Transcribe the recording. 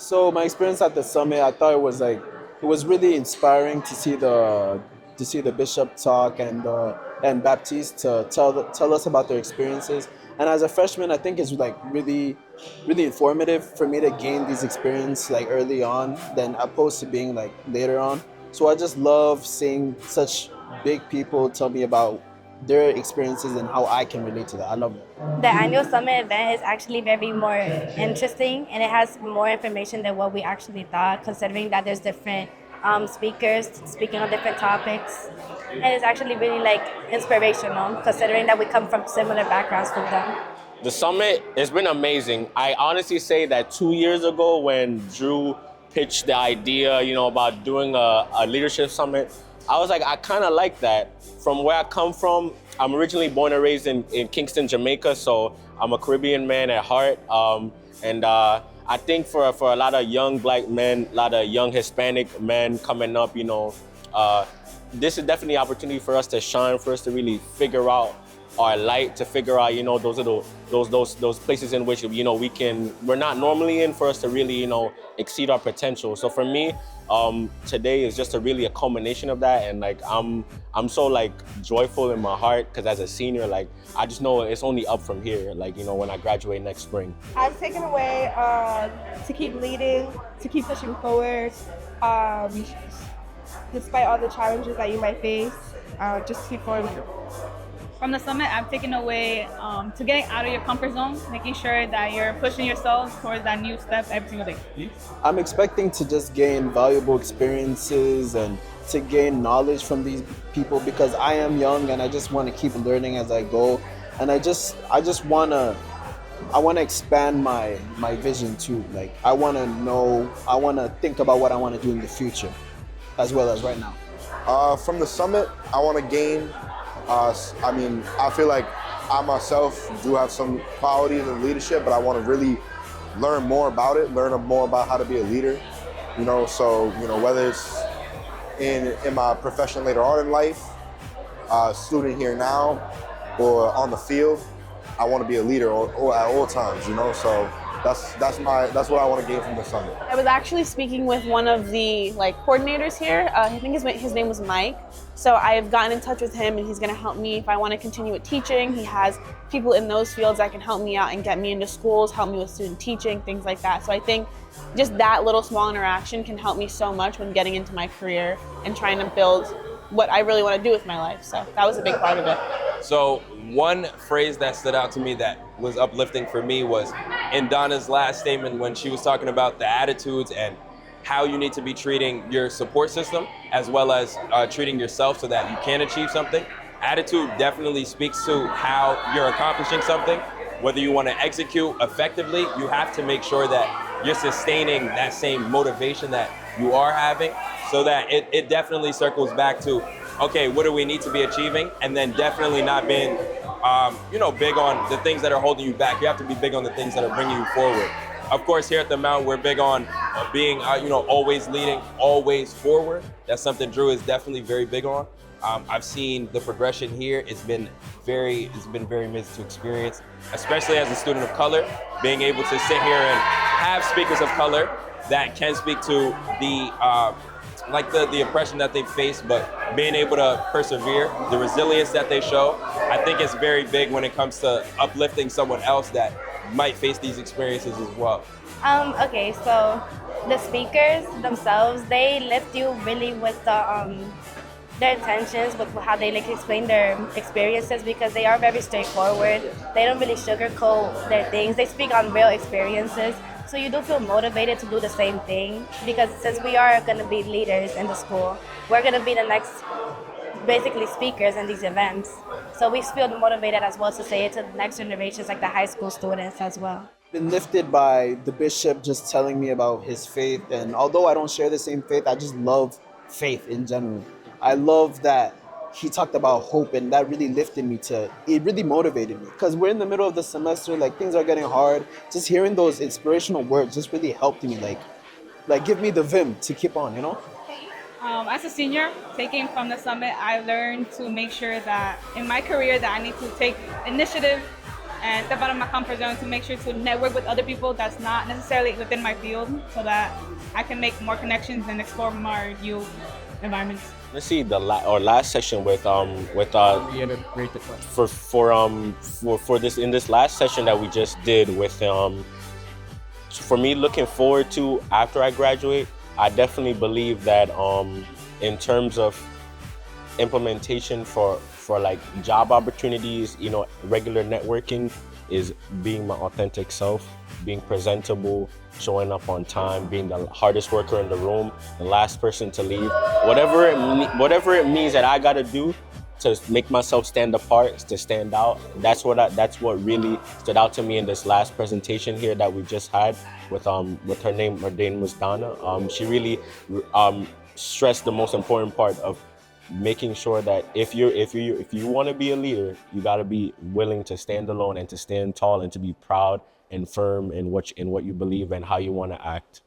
So my experience at the summit, I thought it was really inspiring to see the bishop talk and Baptiste to tell us about their experiences. And as a freshman, I think it's like really informative for me to gain these experiences like early on than opposed to being like later on. So I just love seeing such big people tell me about their experiences and how I can relate to that. I love it. The annual summit event is actually very more interesting and it has more information than what we actually thought, considering that there's different speakers speaking on different topics. And it's actually really like inspirational, considering that we come from similar backgrounds with them. The summit has been amazing. I honestly say that 2 years ago when Drew pitched the idea, about doing a leadership summit, I was like, I kind of like that. From where I come from, I'm originally born and raised in Kingston, Jamaica, so I'm a Caribbean man at heart. And I think for a lot of young black men, a lot of young Hispanic men coming up, this is definitely an opportunity for us to shine, for us to really figure out our light, to figure out, those are those places in which, we're not normally in, for us to really, exceed our potential. So for me, today is just a culmination of that. And like, I'm so like joyful in my heart because as a senior, like, I just know it's only up from here. Like, when I graduate next spring. I've taken away to keep leading, to keep pushing forward, despite all the challenges that you might face, just keep going. From the summit, I've taken away to getting out of your comfort zone, making sure that you're pushing yourself towards that new step every single day. I'm expecting to just gain valuable experiences and to gain knowledge from these people because I am young and I just want to keep learning as I go. And I just want to expand my vision too. Like I want to think about what I want to do in the future as well as right now. From the summit, I want to gain. I feel like I myself do have some qualities of leadership, but I want to really learn more about it, learn more about how to be a leader. So whether it's in my profession later on in life, student here now, or on the field, I want to be a leader or at all times. So that's what I want to gain from the summit. I was actually speaking with one of the coordinators here. I think his name was Mike. So I've gotten in touch with him and he's going to help me if I want to continue with teaching. He has people in those fields that can help me out and get me into schools, help me with student teaching, things like that. So I think just that little small interaction can help me so much when getting into my career and trying to build what I really want to do with my life. So that was a big part of it. So one phrase that stood out to me that was uplifting for me was in Donna's last statement when she was talking about the attitudes and how you need to be treating your support system as well as treating yourself so that you can achieve something. Attitude definitely speaks to how you're accomplishing something. Whether you want to execute effectively, you have to make sure that you're sustaining that same motivation that you are having so that it definitely circles back to, okay, what do we need to be achieving? And then definitely not being, big on the things that are holding you back. You have to be big on the things that are bringing you forward. Of course, here at the Mount, we're big on being, always leading, always forward. That's something Drew is definitely very big on. I've seen the progression here. It's been very amazing to experience, especially as a student of color, being able to sit here and have speakers of color that can speak to the oppression that they face, but being able to persevere, the resilience that they show. I think it's very big when it comes to uplifting someone else that might face these experiences as well. Okay, so the speakers themselves, they lift you really with their intentions, with how they explain their experiences, because they are very straightforward. They don't really sugarcoat their things. They speak on real experiences. So you do feel motivated to do the same thing, because since we are going to be leaders in the school, we're going to be the next basically speakers in these events. So we feel motivated as well to say it to the next generations, like the high school students as well. Been lifted by the bishop just telling me about his faith, and although I don't share the same faith, I just love faith in general. I love that he talked about hope, and that really lifted me it really motivated me, because we're in the middle of the semester, like things are getting hard. Just hearing those inspirational words just really helped me, like give me the vim to keep on, As a senior, taking from the summit, I learned to make sure that in my career that I need to take initiative and step out of my comfort zone to make sure to network with other people that's not necessarily within my field, so that I can make more connections and explore more new environments. Let's see our last session with for this in this last session that we just did with for me looking forward to after I graduate. I definitely believe that in terms of implementation for like job opportunities, you know, regular networking is being my authentic self, being presentable, showing up on time, being the hardest worker in the room, the last person to leave. Whatever it means that I gotta do to make myself stand apart, to stand out. That's what really stood out to me in this last presentation here that we just had with her name. Her name was Donna. She really stressed the most important part of making sure that if you want to be a leader, you got to be willing to stand alone and to stand tall and to be proud and firm in what you believe and how you want to act.